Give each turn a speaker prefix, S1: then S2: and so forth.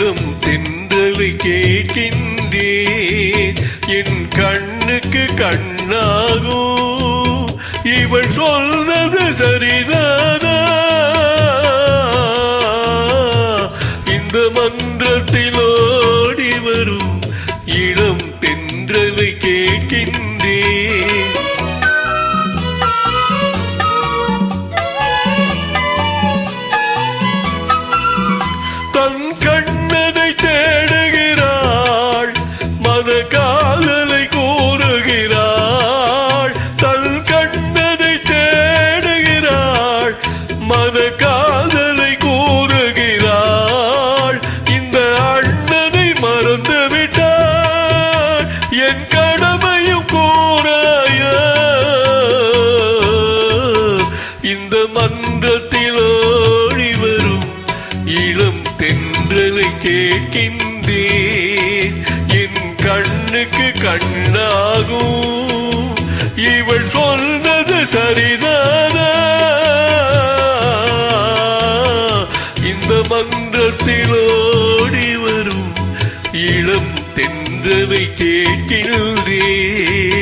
S1: இளம் தென்றலை கேட்கின்றேன். என் கண்ணுக்கு கண்ணாகும் இவள் சொன்னது சரிதானா? இந்த மன்றத்தில் ஓடி வரும் இளம் தென்றலை கேட்கின்றேன். தன் கண்ணனை தேடுகிறாள், மத காதலை கூறுகிறாள். தன் கண்ணனை தேடுகிறாள், மத காதலை கூறுகிறாள். இந்த அண்ணனை மறந்து விட்டாள், என் கடமையும் கூறாயா? இந்த மன்றத்தில் ஓடி வரும் இளம் தென்றலை கேட்கின்றேன். என் கண்ணுக்கு கண்ணாகும் இவள் சொன்னது சரிதானா? இந்த மன்றத்தில் ஓடி வரும் இளம் தென்றலை கேட்கின்றேன்.